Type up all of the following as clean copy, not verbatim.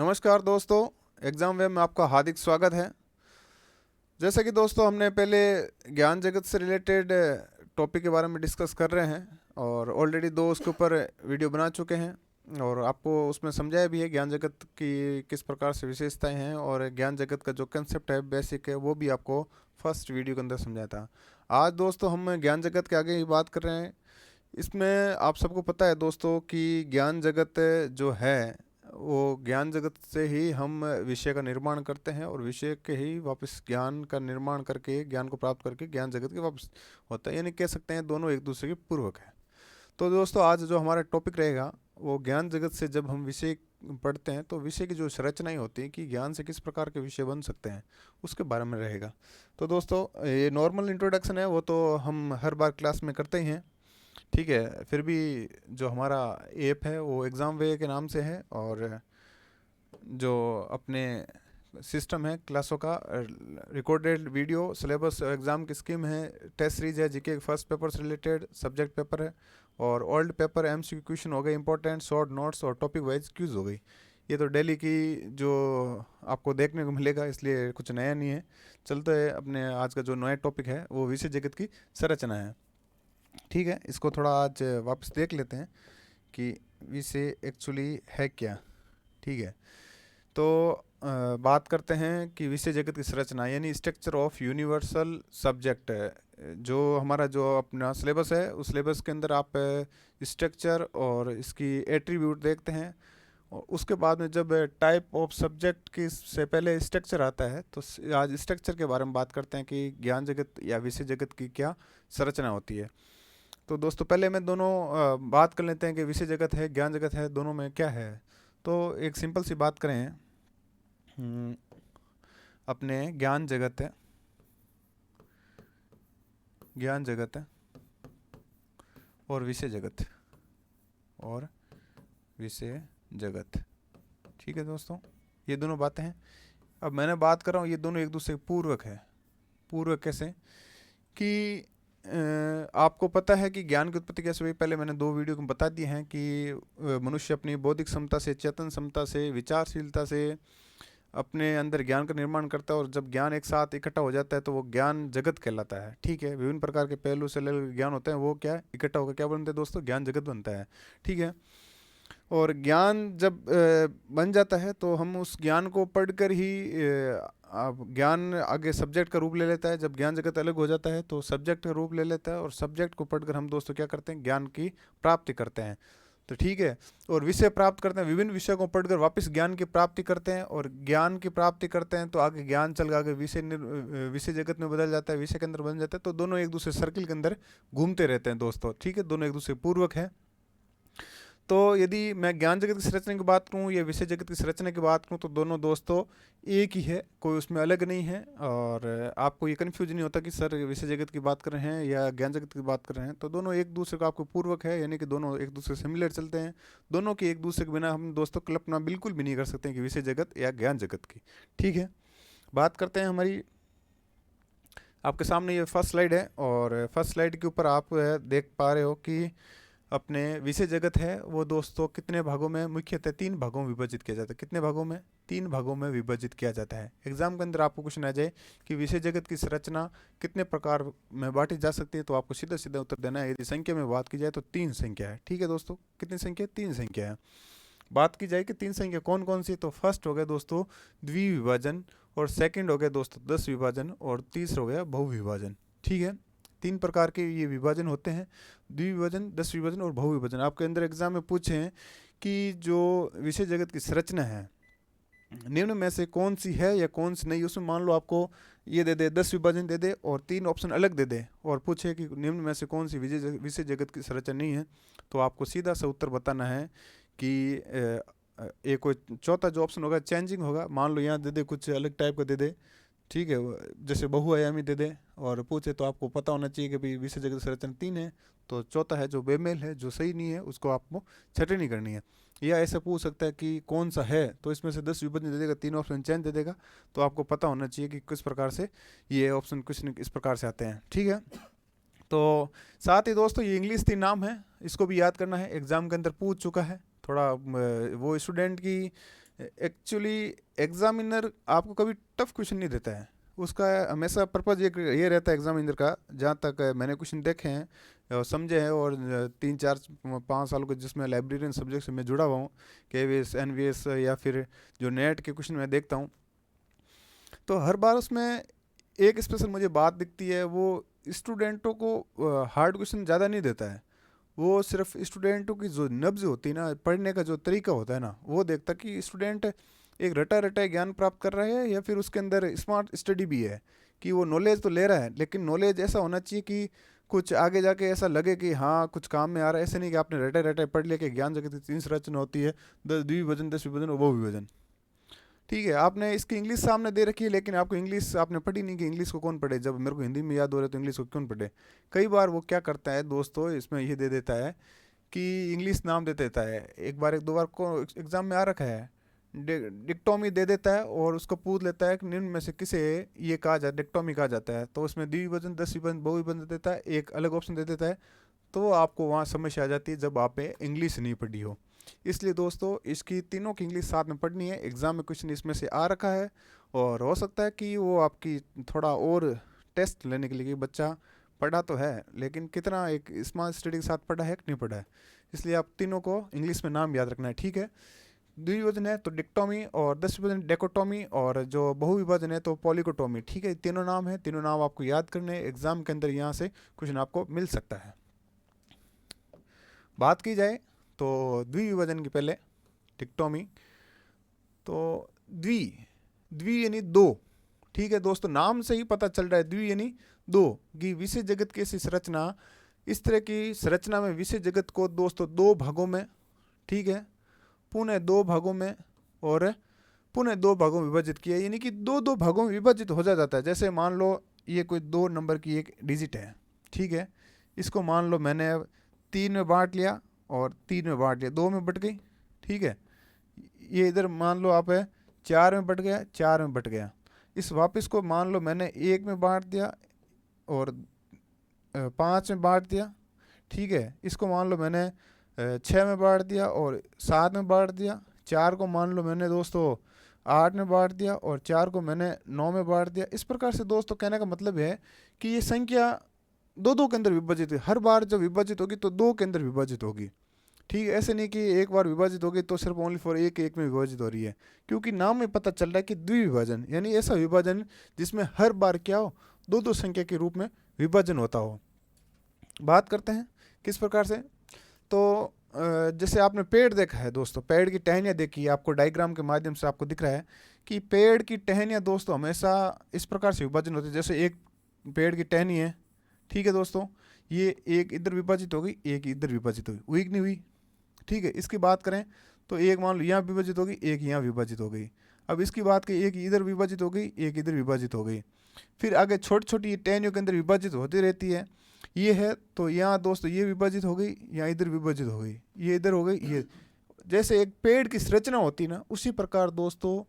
नमस्कार दोस्तों, exam web में आपका हार्दिक स्वागत है। जैसा कि दोस्तों हमने पहले ज्ञान जगत से रिलेटेड टॉपिक के बारे में डिस्कस कर रहे हैं और ऑलरेडी दो उसके ऊपर वीडियो बना चुके हैं और आपको उसमें समझाया भी है ज्ञान जगत की किस प्रकार से विशेषताएं हैं और ज्ञान जगत का जो कंसेप्ट है बेसिक है वो भी आपको फर्स्ट वीडियो के अंदर समझाया था। आज दोस्तों हम ज्ञान जगत के आगे ही बात कर रहे हैं। इसमें आप सबको पता है दोस्तों कि ज्ञान जगत जो है वो ज्ञान जगत से ही हम विषय का निर्माण करते हैं और विषय के ही वापस ज्ञान का निर्माण करके ज्ञान को प्राप्त करके ज्ञान जगत के वापस होता है, यानी कह सकते हैं दोनों एक दूसरे के पूर्वक है। तो दोस्तों आज जो हमारा टॉपिक रहेगा वो ज्ञान जगत से जब हम विषय पढ़ते हैं तो विषय की जो संरचनाएं होती हैं कि ज्ञान से किस प्रकार के विषय बन सकते हैं उसके बारे में रहेगा। तो दोस्तों ये नॉर्मल इंट्रोडक्शन है, वो तो हम हर बार क्लास में करते ही हैं, ठीक है। फिर भी जो हमारा ऐप है वो एग्ज़ाम वे के नाम से है और जो अपने सिस्टम है क्लासों का रिकॉर्डेड वीडियो सिलेबस एग्ज़ाम की स्कीम है, टेस्ट सीरीज है, जीके फर्स्ट पेपर से रिलेटेड सब्जेक्ट पेपर है और ओल्ड पेपर एमसीक्यू क्वेश्चन हो गए इंपॉर्टेंट, शॉर्ट नोट्स और टॉपिक वाइज क्यूज हो गई। ये तो डेली की जो आपको देखने को मिलेगा, इसलिए कुछ नया नहीं है। चलते हैं अपने आज का जो नया टॉपिक है वो विषय जगत की संरचना है, ठीक है। इसको थोड़ा आज वापस देख लेते हैं कि विषय एक्चुअली है क्या, ठीक है। तो बात करते हैं कि विषय जगत की संरचना यानी स्ट्रक्चर ऑफ यूनिवर्सल सब्जेक्ट है। जो हमारा जो अपना सिलेबस है उस सिलेबस के अंदर आप स्ट्रक्चर और इसकी एट्रीब्यूट देखते हैं और उसके बाद में जब टाइप ऑफ सब्जेक्ट की से पहले स्ट्रक्चर आता है तो आज स्ट्रक्चर के बारे में बात करते हैं कि ज्ञान जगत या विषय जगत की क्या संरचना होती है। तो दोस्तों पहले मैं दोनों बात कर लेते हैं कि विषय जगत है ज्ञान जगत है, दोनों में क्या है। तो एक सिंपल सी बात करें, हम्म, अपने ज्ञान जगत है और विषय जगत और विषय जगत, ठीक है दोस्तों। ये दोनों बातें हैं। अब मैंने बात कर रहा हूँ ये दोनों एक दूसरे के पूर्वक है। पूर्वक कैसे कि आपको पता है कि ज्ञान की उत्पत्ति कैसे हुई, पहले मैंने दो वीडियो में बता दिए हैं कि मनुष्य अपनी बौद्धिक क्षमता से, चेतन क्षमता से, विचारशीलता से अपने अंदर ज्ञान का निर्माण करता है और जब ज्ञान एक साथ इकट्ठा हो जाता है तो वो ज्ञान जगत कहलाता है, ठीक है। विभिन्न प्रकार के पहलू से अलग ज्ञान होते हैं, वो क्या है इकट्ठा होकर क्या बनते हैं दोस्तों, ज्ञान जगत बनता है, ठीक है। और ज्ञान जब बन जाता है तो हम उस ज्ञान को पढ़कर ही अब ज्ञान आगे सब्जेक्ट का रूप ले लेता है। जब ज्ञान जगत अलग हो जाता है तो सब्जेक्ट का रूप ले लेता है और सब्जेक्ट को पढ़कर हम दोस्तों क्या करते हैं, ज्ञान की प्राप्ति करते हैं, तो ठीक है। और विषय प्राप्त करते हैं, विभिन्न विषयों को पढ़कर वापस ज्ञान की प्राप्ति करते हैं और ज्ञान की प्राप्ति करते हैं तो आगे ज्ञान चल आगे विषय जगत में बदल जाता है, विषय के अंदर बन जाता है। तो दोनों एक दूसरे सर्किल के अंदर घूमते रहते हैं दोस्तों, ठीक है। दोनों एक दूसरे पूर्वक है। तो यदि मैं ज्ञान जगत की संरचना की बात करूँ या विषय जगत की संरचना की बात करूँ तो दोनों दोस्तों एक ही है, कोई उसमें अलग नहीं है और आपको ये कन्फ्यूज नहीं होता कि सर विषय जगत की बात कर रहे हैं या ज्ञान जगत की बात कर रहे हैं। तो दोनों एक दूसरे को आपको पूर्वक है, यानी कि दोनों एक दूसरे से सिमिलर चलते हैं। दोनों की एक दूसरे के बिना हम दोस्तों कल्पना बिल्कुल भी नहीं कर सकते हैं कि विषय जगत या ज्ञान जगत की, ठीक है। बात करते हैं हमारी, आपके सामने ये फर्स्ट स्लाइड है और फर्स्ट स्लाइड के ऊपर आप देख पा रहे हो कि अपने विषय जगत है वो दोस्तों कितने भागों में, मुख्यतः तीन भागों में विभाजित किया जाता है। कितने भागों में, तीन भागों में विभाजित किया जाता है। एग्जाम के अंदर आपको क्वेश्चन आ जाए कि विषय जगत की संरचना कितने प्रकार में बांटी जा सकती है तो आपको सीधा सीधा उत्तर देना है। यदि संख्या में बात की जाए तो तीन संख्या है, ठीक है दोस्तों। कितनी संख्या, तीन संख्या है। बात की जाए कि तीन संख्या कौन कौन सी, तो फर्स्ट हो गया दोस्तों द्विविभाजन और सेकंड हो गया दोस्तों 10 विभाजन और तीसरा हो गया बहुविभाजन, ठीक है। तीन प्रकार के ये विभाजन होते हैं, द्विविभाजन, 10 विभाजन और बहुविभाजन। आपके अंदर एग्जाम में पूछे हैं कि जो विषय जगत की संरचना है निम्न में से कौन सी है या कौन सी नहीं। उसमें मान लो आपको ये दे दे 10 विभाजन दे दे और तीन ऑप्शन अलग दे दे और पूछे कि निम्न में से कौन सी विषय जगत की संरचना नहीं है, तो आपको सीधा सा उत्तर बताना है कि एक कोई चौथा जो ऑप्शन होगा चेंजिंग होगा। मान लो यहाँ दे दे कुछ अलग टाइप का दे दे, ठीक है, जैसे बहुआयामी दे दे और पूछे तो आपको पता होना चाहिए कि भाई विषय जगत संरचना तीन है, तो चौथा है जो बेमेल है, जो सही नहीं है, उसको आपको छटनी करनी है। या ऐसा पूछ सकता है कि कौन सा है, तो इसमें से 10 विभाजन दे देगा, तीन ऑप्शन चेंज दे देगा, तो आपको पता होना चाहिए कि किस प्रकार से ये ऑप्शन कुछ इस प्रकार से आते हैं, ठीक है। तो साथ ही दोस्तों ये इंग्लिश तीन नाम है, इसको भी याद करना है, एग्जाम के अंदर पूछ चुका है। थोड़ा वो स्टूडेंट की एक्चुअली एग्जामिनर आपको कभी टफ क्वेश्चन नहीं देता है, उसका हमेशा पर्पज़ ये रहता है एग्जामिनर का, जहाँ तक मैंने क्वेश्चन देखे हैं और समझे हैं, और 3 4 5 साल को जिसमें लाइब्रेरियन सब्जेक्ट से मैं जुड़ा हुआ हूँ, KVS NVS या फिर जो नेट के क्वेश्चन मैं देखता हूँ, तो हर बार उसमें एक स्पेशल मुझे बात दिखती है, वो स्टूडेंटों को हार्ड क्वेश्चन ज़्यादा नहीं देता है, वो सिर्फ स्टूडेंटों की जो नब्ज होती है ना, पढ़ने का जो तरीका होता है ना, वो देखता कि स्टूडेंट एक रटा रटा ज्ञान प्राप्त कर रहा है या फिर उसके अंदर स्मार्ट स्टडी भी है, कि वो नॉलेज तो ले रहा है, लेकिन नॉलेज ऐसा होना चाहिए कि कुछ आगे जाके ऐसा लगे कि हाँ कुछ काम में आ रहा है। ऐसे नहीं कि आपने रटे रटे पढ़ लिया कि ज्ञान जगत की 3 संरचना होती है, 10 द्विविभाजन 10 विभाजन और बहुविभाजन। ठीक है, आपने इसकी इंग्लिश सामने दे रखी है, लेकिन आपको इंग्लिश आपने पढ़ी नहीं, कि इंग्लिश को कौन पढ़े, जब मेरे को हिंदी में याद हो रहा है तो इंग्लिश को क्यों पढ़े। कई बार वो क्या करता है दोस्तों, इसमें ये दे देता है कि इंग्लिश नाम दे देता है, एक बार एक दो बार को एग्जाम में आ रखा है, डिक्टोमी दे देता है और उसको पूछ लेता है कि निम्न में से किसे ये कहा जाता डिक्टोमी कहा जाता है, तो उसमें द्विविभाजन 10 विभाजन बहुविभाजन दे देता है, एक अलग ऑप्शन दे देता है, तो आपको वहाँ समस्या आ जाती है जब आप इंग्लिश नहीं पढ़ी हो। इसलिए दोस्तों इसकी तीनों की इंग्लिश साथ में पढ़नी है, एग्जाम में क्वेश्चन इसमें से आ रखा है, और हो सकता है कि वो आपकी थोड़ा और टेस्ट लेने के लिए कि बच्चा पढ़ा तो है लेकिन कितना एक स्मार्ट स्टडी के साथ पढ़ा है कि नहीं पढ़ा है, इसलिए आप तीनों को इंग्लिश में नाम याद रखना है। ठीक है, द्विविभाजन है तो डिक्टोमी, और 10 विभाजन डेकोटोमी, और जो बहुविभाजन है तो पॉलीकोटोमी। ठीक है, तीनों नाम है, तीनों नाम आपको याद करने हैं, एग्जाम के अंदर यहाँ से क्वेश्चन आपको मिल सकता है। बात की जाए तो द्विविभाजन की पहले डिक्टोमी, तो द्वि यानी दो। ठीक है दोस्तों, नाम से ही पता चल रहा है द्वि यानी दो, कि विषय जगत की ऐसी संरचना, इस तरह की संरचना में विषय जगत को दोस्तों दो भागों में, ठीक है, पुनः दो भागों में और पुनः दो भागों में विभाजित किया, यानी कि दो दो भागों में विभाजित हो जाता है। जैसे मान लो ये कोई 2 नंबर की एक डिजिट है, ठीक है, इसको मान लो मैंने 3 में बांट लिया और 3 में बांट लिया, 2 में बट गई। ठीक है, ये इधर मान लो आप है 4 में बट गया, 4 में बट गया। इस वापस को मान लो मैंने 1 में बांट दिया और 5 में बांट दिया। ठीक है, इसको मान लो मैंने 6 में बांट दिया और 7 में बांट दिया। 4 को मान लो मैंने दोस्तों 8 में बांट दिया और 4 को मैंने 9 में बांट दिया। इस प्रकार से दोस्तों कहने का मतलब है कि ये संख्या दो दो के अंदर विभाजित है, हर बार जब विभाजित होगी तो 2 के अंदर विभाजित होगी। ठीक है, ऐसे नहीं कि एक बार विभाजित होगी तो सिर्फ ओनली फॉर एक एक में विभाजित हो रही है, क्योंकि नाम में पता चल रहा है कि द्विविभाजन यानी ऐसा विभाजन जिसमें हर बार क्या हो, दो दो संख्या के रूप में विभाजन होता हो। बात करते हैं किस प्रकार से, तो जैसे आपने पेड़ देखा है दोस्तों, पेड़ की टहनियाँ देखी, आपको डायग्राम के माध्यम से आपको दिख रहा है कि पेड़ की टहनियाँ दोस्तों हमेशा इस प्रकार से विभाजन होती है। जैसे एक पेड़ की टहनी है, ठीक है दोस्तों, ये एक इधर विभाजित हो गई, एक इधर विभाजित हो गई, हुई कि नहीं हुई। ठीक है, इसकी बात करें तो एक मान लो यहाँ विभाजित हो गई, एक यहाँ विभाजित हो गई। अब इसकी बात करें, एक इधर विभाजित हो गई, एक इधर विभाजित हो गई। फिर आगे छोटी छोटी टहनियों के अंदर विभाजित होती रहती है। ये है तो यहाँ दोस्तों ये विभाजित हो गई, यहाँ इधर विभाजित हो गई, ये इधर हो गई। ये जैसे एक पेड़ की संरचना होती है ना, उसी प्रकार दोस्तों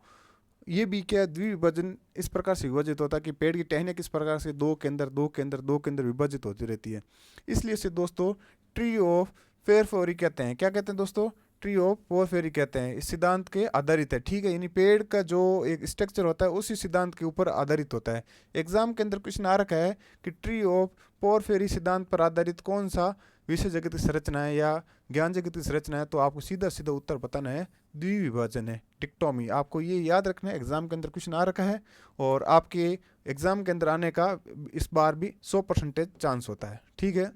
ये भी क्या द्विविभाजन इस प्रकार से विभाजित होता है कि पेड़ की टहनियाँ किस प्रकार से दो के अंदर दो के अंदर दो के अंदर विभाजित होती रहती है। इसलिए इसे दोस्तों ट्री ऑफ फेयरफेरी कहते हैं। क्या कहते हैं दोस्तों, ट्री ऑफ फेयरफेरी कहते हैं। इस सिद्धांत के आधारित है। ठीक है, यानी पेड़ का जो एक स्ट्रक्चर होता है उसी सिद्धांत के ऊपर आधारित होता है। एग्जाम के अंदर क्वेश्चन आ रखा है कि ट्री ऑफ पोरफेरी सिद्धांत पर आधारित कौन सा विषय जगत की संरचना है या ज्ञान जगत की संरचना है, तो आपको सीधा सीधा उत्तर बताना है द्विविभाजन है, डिक्टोमी। आपको ये याद रखना है, एग्जाम के अंदर क्वेश्चन आ रखा है और आपके एग्जाम के अंदर आने का इस बार भी 100% चांस होता है। ठीक है,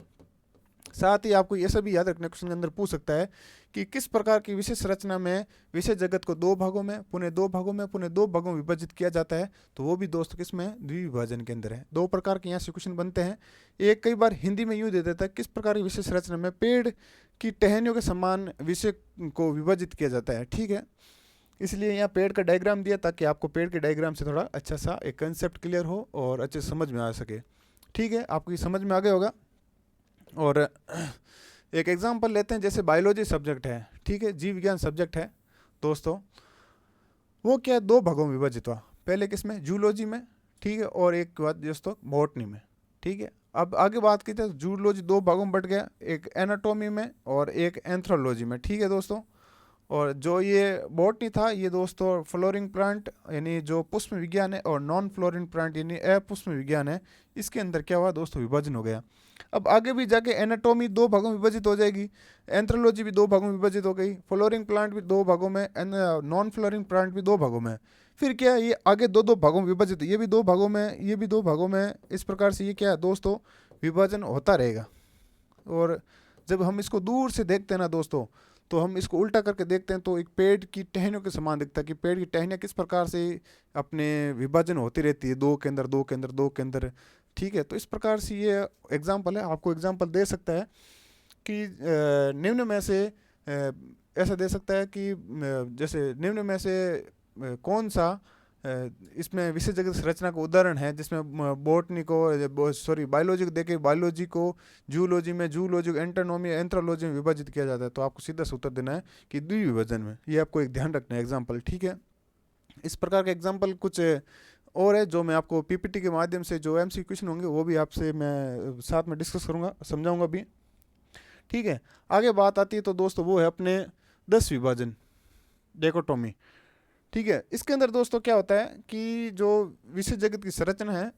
साथ ही आपको ये सब याद रखना, क्वेश्चन के अंदर पूछ सकता है कि किस प्रकार की विशेष रचना में विषय जगत को दो भागों में पुनः दो भागों में पुनः दो भागों में विभाजित किया जाता है, तो वो भी दोस्तों किसमें द्विविभाजन के अंदर है। दो प्रकार के यहाँ से क्वेश्चन बनते हैं। एक कई बार हिंदी में यूँ दे देता है किस प्रकार की विशेष रचना में पेड़ की टहनियों के समान विषय को विभाजित किया जाता है। ठीक है, इसलिए यहाँ पेड़ का डायग्राम दिया ताकि आपको पेड़ के डायग्राम से थोड़ा अच्छा सा एक कंसेप्ट क्लियर हो और अच्छे समझ में आ सके। ठीक है, आपको ये समझ में आ गया होगा। और एक एग्जांपल लेते हैं, जैसे बायोलॉजी सब्जेक्ट है, ठीक है, जीव विज्ञान सब्जेक्ट है दोस्तों, वो क्या दो भागों में विभाजित हुआ। पहले किस में, जूलॉजी में, ठीक है, और एक बात दोस्तों बॉटनी में। ठीक है, अब आगे बात की तो जूलॉजी दो भागों में बट गया, एक एनाटॉमी में और एक एंथ्रोलॉजी में। ठीक है दोस्तों, और जो ये बॉटनी था ये दोस्तों फ्लोरिंग प्लांट यानी जो पुष्प विज्ञान है, और नॉन फ्लोरिंग प्लांट यानी अपुष्प विज्ञान है, इसके अंदर क्या हुआ दोस्तों, विभाजन हो गया। अब आगे भी जाके एनाटॉमी 2 भागों में विभाजित हो जाएगी, एंथ्रोलॉजी भी 2 भागों में विभाजित हो गई, फ्लोरिंग प्लांट भी 2 भागों में, नॉन फ्लोरिंग प्लांट भी 2 भागों में। फिर क्या है, ये आगे 2-2 भागों में विभाजित, ये भी 2 भागों में, ये भी 2 भागों में। इस प्रकार से ये क्या है दोस्तों, विभाजन होता रहेगा। और जब हम इसको दूर से देखते हैं ना दोस्तों, तो हम इसको उल्टा करके देखते हैं तो एक पेड़ की टहनियों के समान दिखता है कि पेड़ की टहनियाँ किस प्रकार से अपने विभाजन होती रहती है, 2 के अंदर 2 के अंदर 2 के अंदर। ठीक है, तो इस प्रकार से ये एग्जाम्पल है, आपको एग्जाम्पल दे सकता है कि निम्न में से ऐसा दे सकता है कि जैसे निम्न में से कौन सा इसमें विशेष जगत संरचना का उदाहरण है जिसमें बॉटनी को सॉरी बायोलॉजी को देके बायोलॉजी को जूलॉजी में, जूलॉजी को एंटोनॉमी एंथ्रोलॉजी में विभाजित किया जाता है। तो आपको सीधा से उत्तर देना है कि द्विविभाजन में। ये आपको एक ध्यान रखना है एग्जाम्पल। ठीक है, इस प्रकार के एग्जाम्पल कुछ और है जो मैं आपको पीपीटी के माध्यम से जो एमसी क्वेश्चन होंगे वो भी आपसे मैं साथ में डिस्कस करूँगा, समझाऊंगा भी। ठीक है, आगे बात आती है तो दोस्तों वो है अपने 10 विभाजन, डेकोटोमी। ठीक है, इसके अंदर दोस्तों क्या होता है कि जो विशेष जगत की संरचना है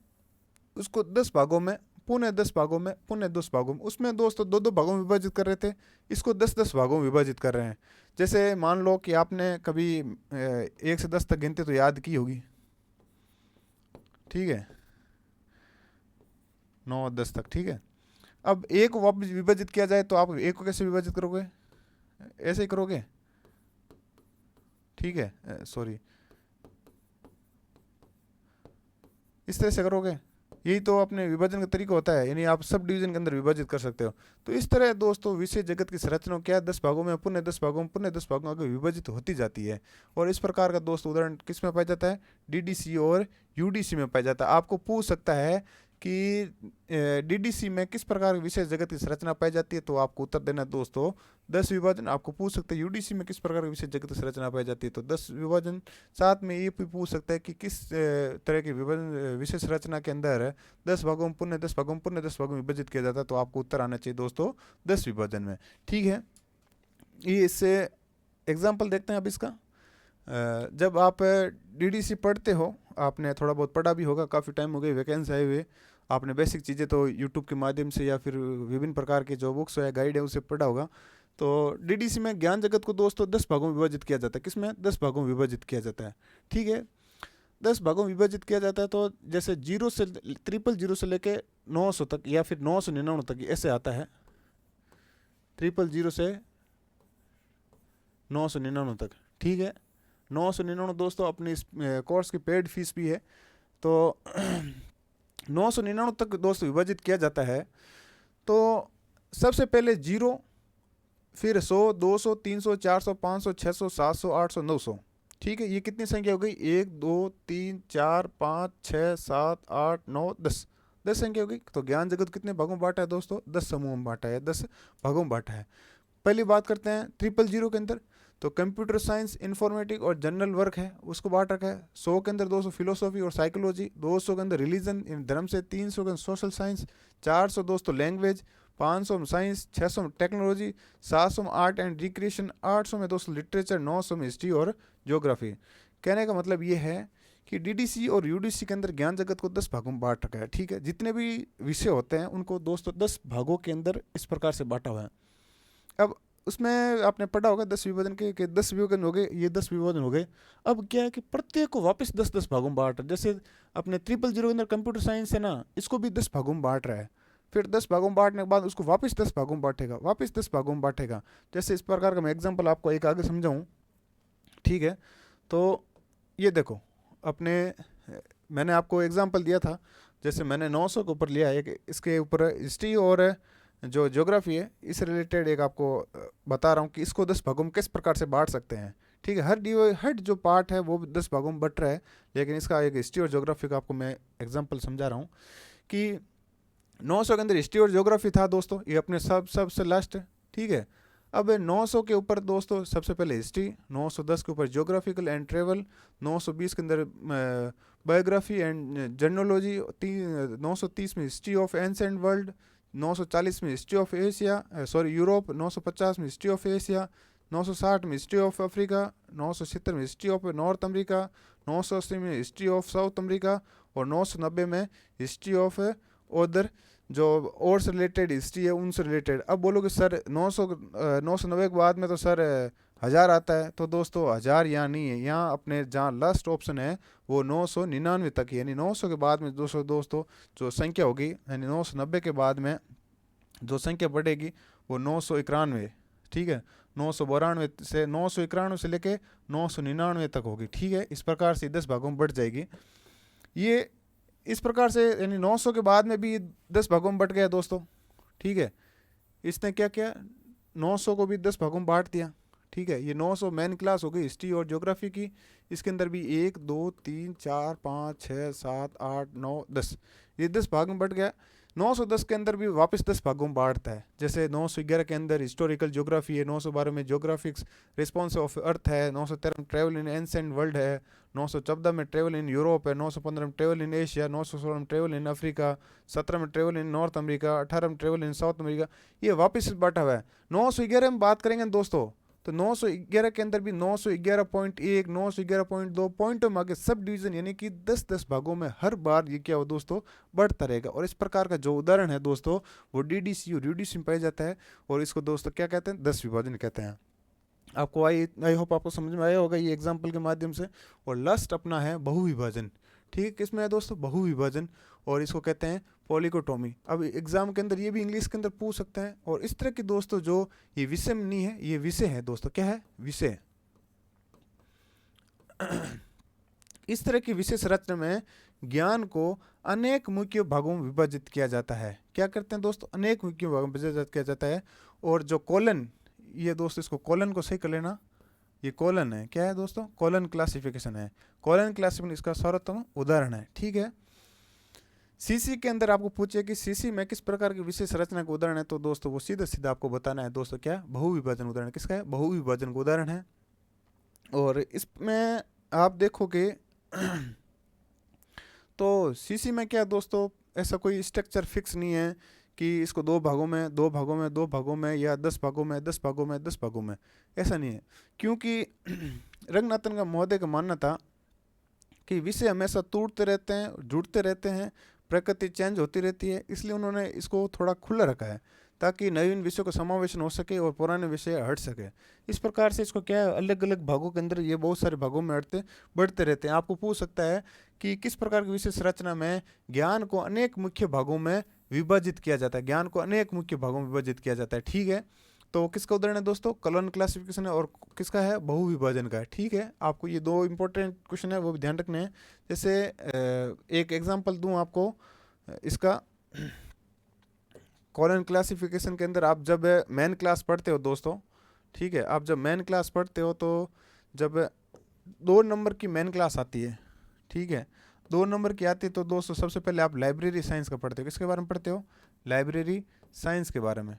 उसको 10 भागों में, पुनः 10 भागों में, पुनः 10 भागों में, उसमें दोस्तों 2-2 भागों में विभाजित कर रहे थे, इसको 10-10 भागों में विभाजित कर रहे हैं। जैसे मान लो कि आपने कभी 1 से 10 तक गिनते तो याद की होगी। ठीक है, 9-10 तक। ठीक है, अब एक को वापस विभाजित किया जाए तो आप एक को कैसे विभाजित करोगे, ऐसे ही करोगे। ठीक है, सॉरी, इस तरह से करोगे। यही तो अपने विभाजन का तरीका होता है, यानी आप सब डिवीजन के अंदर विभाजित कर सकते हो। तो इस तरह दोस्तों विशेष जगत की संरचना क्या 10 भागों में, पुनः 10 भागों में, पुनः 10 भागों में विभाजित होती जाती है। और इस प्रकार का दोस्तों उदाहरण किस में पाया जाता है, डीडीसी और यूडीसी में पाया जाता है। आपको पूछ सकता है कि डीडीसी में किस प्रकार की विशेष जगत की संरचना पाई जाती है, तो आपको उत्तर देना है दोस्तों 10 विभाजन। आपको पूछ सकते हैं यूडीसी में किस प्रकार की विशेष जगत की संरचना पाई जाती है, तो 10 विभाजन। साथ में ये भी पूछ सकता है कि किस तरह की विभाजन विशेष रचना के अंदर 10 भागों में, पुनः 10 भागों में, पुनः 10 भागों में विभाजित किया जाता है, तो आपको उत्तर आना चाहिए दोस्तों 10 विभाजन में। ठीक है, ये इससे एग्जाम्पल देखते हैं अब इसका। जब आप डीडीसी पढ़ते हो, आपने थोड़ा बहुत पढ़ा भी होगा, काफ़ी टाइम हो गई वैकेंसी आए हुए, आपने बेसिक चीज़ें तो यूट्यूब के माध्यम से या फिर विभिन्न प्रकार के जो बुक्स है, गाइड है, उसे पढ़ा होगा। तो डीडीसी में ज्ञान जगत को दोस्तों 10 भागों में विभाजित किया जाता है। किसमें, 10 भागों में विभाजित किया जाता है। ठीक है, 10 भागों में विभाजित किया जाता है। तो जैसे 0 से 000 से लेके 900 तक या फिर 999 तक ऐसे आता है, 000 से 999 तक। ठीक है, 999 दोस्तों अपनी इस कोर्स की पेड फीस भी है। तो 999 तक दोस्तों विभाजित किया जाता है। तो सबसे पहले 0, फिर 100, 200, 300, 400, 500, 600, 700, 800, 900। ठीक है, ये कितनी संख्या हो गई, 1, 2, 3, 4, 5, 6, 7, 8, 9, 10, 10 संख्या हो गई। तो ज्ञान जगत कितने भागों में बांटा है दोस्तों, 10 समूह में बांटा है, 10 भागों में बांटा है। पहली बात करते हैं 000 के अंदर, तो कंप्यूटर साइंस, इंफॉर्मेटिक और जनरल वर्क है, उसको बांट रखा है। 100 के अंदर दोस्तों फिलोसॉफी और साइकोलॉजी, 200 के अंदर रिलीजन धर्म से, 300 के अंदर सोशल साइंस, 400 दोस्तों लैंग्वेज, 500 में साइंस, 600 में टेक्नोलॉजी, 700 में आर्ट एंड रिक्रिएशन, 800 में दोस्तों लिटरेचर, 900 में हिस्ट्री और ज्योग्राफी। कहने का मतलब ये है कि डीडीसी और यूडीसी के अंदर ज्ञान जगत को 10 भागों में बांट रखा है। ठीक है, जितने भी विषय होते हैं उनको दोस्तों 10 भागों के अंदर इस प्रकार से बांटा हुआ है। अब उसमें आपने पढ़ा होगा 10 विभाजन के 10 विभाजन हो गए, ये 10 विभाजन हो गए। अब क्या है कि प्रत्येक को वापस 10-10 भागों में बांट, जैसे अपने 000 के अंदर कंप्यूटर साइंस है ना, इसको भी 10 भागों में बांट रहा है। फिर 10 भागों में बांटने के बाद उसको वापस 10 भागों में बांटेगा, वापस 10 भागों में बांटेगा। जैसे इस प्रकार का मैं एग्जाम्पल आपको एक आगे समझाऊँ। ठीक है, तो ये देखो अपने, मैंने आपको एग्जाम्पल दिया था, जैसे मैंने 900 के ऊपर लिया एक, इसके ऊपर हिस्ट्री और जो ज्योग्राफी है इस रिलेटेड एक आपको बता रहा हूँ कि इसको 10 भागों में किस प्रकार से बांट सकते हैं। ठीक है, हर जो पार्ट है वो 10 भागों में बट रहा है, लेकिन इसका एक हिस्ट्री और ज्योग्राफी का आपको मैं एग्जांपल समझा रहा हूँ कि 900 के अंदर हिस्ट्री और ज्योग्राफी था दोस्तों, ये अपने सबसे लास्ट है। ठीक है, अब 900 के ऊपर दोस्तों सबसे पहले हिस्ट्री, 910 के ऊपर ज्योग्राफिकल एंड ट्रेवल, 920 के अंदर बायोग्राफी एंड जर्नोलॉजी, 930 में हिस्ट्री ऑफ एंसेंट वर्ल्ड, 940 में हिस्ट्री ऑफ एशिया यूरोप, 950 में हिस्ट्री ऑफ एशिया, 960 में हिस्ट्री ऑफ अफ्रीका, 970 में हिस्ट्री ऑफ नॉर्थ अमेरिका, 980 में हिस्ट्री ऑफ साउथ अमेरिका और 990 में हिस्ट्री ऑफ उधर जो और से रिलेटेड हिस्ट्री है उनसे रिलेटेड। अब बोलोगे सर 990 के बाद में तो सर 1000 आता है, तो दोस्तों 1000 यहाँ नहीं है, यहाँ अपने जहाँ लास्ट ऑप्शन है वो 999 तक है, यानी 900 के बाद में दोस्तों जो संख्या होगी, यानी 990 के बाद में जो संख्या बढ़ेगी वो 991, ठीक है, 992 से 991 से लेके 999 तक होगी, ठीक है। इस प्रकार से 10 भागों में बढ़ जाएगी ये, इस प्रकार से, यानी 900 के बाद में भी 10 भागों में बढ़ गया दोस्तों, ठीक है। इसने क्या किया, 900 को भी 10 भागों में बांट दिया, ठीक है। ये 900 मेन क्लास हो गई हिस्ट्री और ज्योग्राफी की, इसके अंदर भी 1 2 3 4 5 6 7 8 9 10, ये 10 भाग में बढ़ गया। 910 के अंदर भी वापस 10 भागों में बांटता है, जैसे 911 के अंदर हिस्टोरिकल ज्योग्राफी है, 912 में ज्योग्राफिक्स रिस्पॉन्स ऑफ अर्थ है, 913 में ट्रेवल इन एंसेंट वर्ल्ड है, 914 में ट्रेवल इन यूरोप है, 915 में ट्रेवल इन एशिया, 916 में ट्रेवल इन अफ्रीका, 17 में ट्रेवल इन नॉर्थ अमेरिका, 18 में ट्रेवल इन साउथ अमेरिका, ये वापस बांटा हुआ है। 911 में बात करेंगे दोस्तों तो 911 के अंदर भी 911.1 911.2 पॉइंटों में आगे सब डिवीजन, यानी कि 10-10 भागों में हर बार ये क्या हो दोस्तों बढ़ता रहेगा। और इस प्रकार का जो उदाहरण है दोस्तों वो डीडीसी और यूडीसी में पाया जाता है, और इसको दोस्तों क्या कहते हैं, 10 विभाजन कहते हैं। आपको आई होप आपको समझ में आया होगा ये एग्जाम्पल के माध्यम से। और लास्ट अपना है बहुविभाजन, ठीक, किसमें है दोस्तों, बहुविभाजन, और इसको कहते हैं पॉलिकोटोमी। अब एग्जाम के अंदर ये भी इंग्लिश के अंदर पूछ सकते हैं। और इस तरह की दोस्तों जो ये विषय में नहीं है, ये विषय है दोस्तों, क्या है, विषय। इस तरह की विशेष रचना में ज्ञान को अनेक मुख्य भागों में विभाजित किया जाता है। क्या करते हैं दोस्तों, अनेक मुख्य भागों में विभाजित किया जाता है। और जो कॉलन, ये दोस्तों इसको कॉलन को सही कर लेना, ये कॉलन है, क्या है दोस्तों, कॉलन क्लासिफिकेशन है। कॉलन क्लासिफिकेशन इसका सर्वोत्तम उदाहरण है, ठीक है। सीसी के अंदर आपको पूछे कि सीसी में किस प्रकार की विशेष रचना का उदाहरण है, तो दोस्तों वो सीधा सीधा आपको बताना है दोस्तों, क्या बहुविभाजन उदाहरण, किसका है, बहुविभाजन का उदाहरण है। और इसमें आप देखोगे तो सीसी में क्या दोस्तों, ऐसा कोई स्ट्रक्चर फिक्स नहीं है कि इसको 2 भागों में 2 भागों में 2 भागों में या 10 भागों में 10 भागों में 10 भागों में, ऐसा नहीं है। क्योंकि रंगनाथन का महोदय का मानना था कि विषय हमेशा टूटते रहते हैं, जुड़ते रहते हैं, प्रकृति चेंज होती रहती है, इसलिए उन्होंने इसको थोड़ा खुला रखा है ताकि नवीन विषयों का समावेशन हो सके और पुराने विषय हट सके। इस प्रकार से इसको क्या है, अलग अलग भागों के अंदर ये बहुत सारे भागों में बढ़ते रहते हैं। आपको पूछ सकता है कि किस प्रकार की विशेष रचना में ज्ञान को अनेक मुख्य भागों में विभाजित किया जाता है, ज्ञान को अनेक मुख्य भागों में विभाजित किया जाता है, ठीक है। तो किसका उदाहरण है दोस्तों, कॉलन क्लासिफिकेशन है, और किसका है, बहुविभाजन का है, ठीक है। आपको ये 2 इंपॉर्टेंट क्वेश्चन है वो भी ध्यान रखने हैं। जैसे एक एग्जांपल दूं आपको इसका, कॉलन क्लासिफिकेशन के अंदर आप जब मेन क्लास पढ़ते हो दोस्तों, ठीक है, आप जब मेन क्लास पढ़ते हो तो जब 2 नंबर की मेन क्लास आती है, ठीक है, 2 नंबर की आती है तो दोस्तों सबसे पहले आप लाइब्रेरी साइंस का पढ़ते हो। किसके बारे में पढ़ते हो, लाइब्रेरी साइंस के बारे में,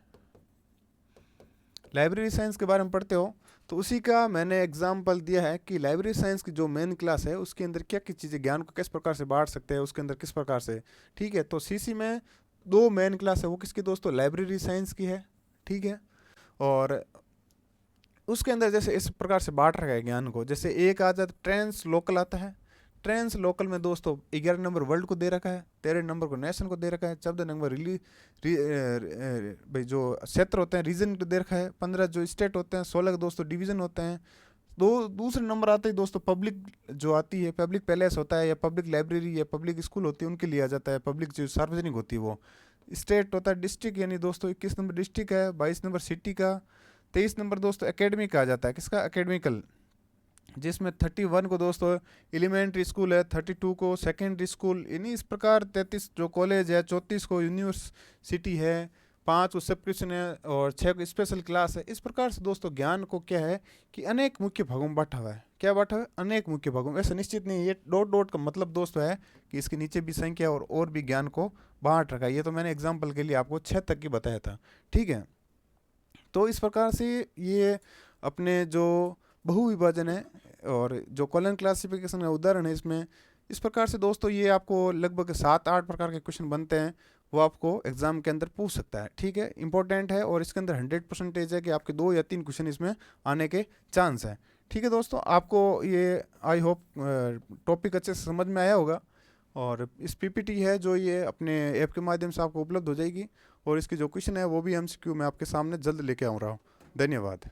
लाइब्रेरी साइंस के बारे में पढ़ते हो। तो उसी का मैंने एग्जाम्पल दिया है कि लाइब्रेरी साइंस की जो मेन क्लास है उसके अंदर क्या क्या चीज़ें, ज्ञान को किस प्रकार से बांट सकते हैं, उसके अंदर किस प्रकार से, ठीक है। तो सीसी में 2 मेन क्लास है, वो किसकी दोस्तों, लाइब्रेरी साइंस की है, ठीक है। और उसके अंदर जैसे इस प्रकार से बांट रखा है ज्ञान को, जैसे एक आ जाता ट्रांस लोकल आता है, ट्रांस लोकल में दोस्तों 11 नंबर वर्ल्ड को दे रखा है, 13 नंबर को नेशन को दे रखा है, 14 नंबर भाई जो क्षेत्र होते हैं रीजन को दे रखा है, 15 जो स्टेट होते हैं, 16 दोस्तों डिवीजन होते हैं। दूसरे नंबर आते ही दोस्तों पब्लिक जो आती है, पब्लिक पैलेस होता है या पब्लिक लाइब्रेरी या पब्लिक स्कूल होती है, उनके लिए आ जाता है, पब्लिक जो सार्वजनिक होती है वो। स्टेट होता है डिस्ट्रिक्ट, यानी दोस्तों 21 नंबर डिस्ट्रिक्ट है, 22 नंबर सिटी का, 23 नंबर दोस्तों एकेडमिक आ जाता है, किसका, एकेडमिकल, जिसमें 31 को दोस्तों एलिमेंट्री स्कूल है, 32 को सेकेंडरी स्कूल, यानी इस प्रकार 33 जो कॉलेज है, 34 को यूनिवर्सिटी है, 5 को सब्सक्रिप्शन है और 6 को स्पेशल क्लास है। इस प्रकार से दोस्तों ज्ञान को क्या है कि अनेक मुख्य भागों में बांटा हुआ है, क्या बांटा हुआ है, अनेक मुख्य भागों में। ऐसा निश्चित नहीं, ये डॉट डॉट का मतलब दोस्तों है कि इसके नीचे भी संख्या और भी ज्ञान को बांट रखा है। ये तो मैंने एग्जाम्पल के लिए आपको 6 तक की बताया था, ठीक है। तो इस प्रकार से ये अपने जो बहुविभाजन है और जो कॉलन क्लासिफिकेशन का उदाहरण है इसमें, इस प्रकार से दोस्तों ये आपको लगभग 7-8 प्रकार के क्वेश्चन बनते हैं। वो आपको एग्जाम के अंदर पूछ सकता है। ठीक है, इंपॉर्टेंट है और इसके अंदर 100% है कि आपके 2 या 3 क्वेश्चन इसमें आने के चांस हैं। ठीक है दोस्तों, आपको ये आई होप टॉपिक अच्छे से समझ में आया होगा। और इस पीपीटी है जो ये अपने ऐप के माध्यम से आपको उपलब्ध हो जाएगी, और इसके जो क्वेश्चन है वो भी एमसीक्यू मैं आपके सामने जल्द लेके आऊँ रहा हूँ। धन्यवाद।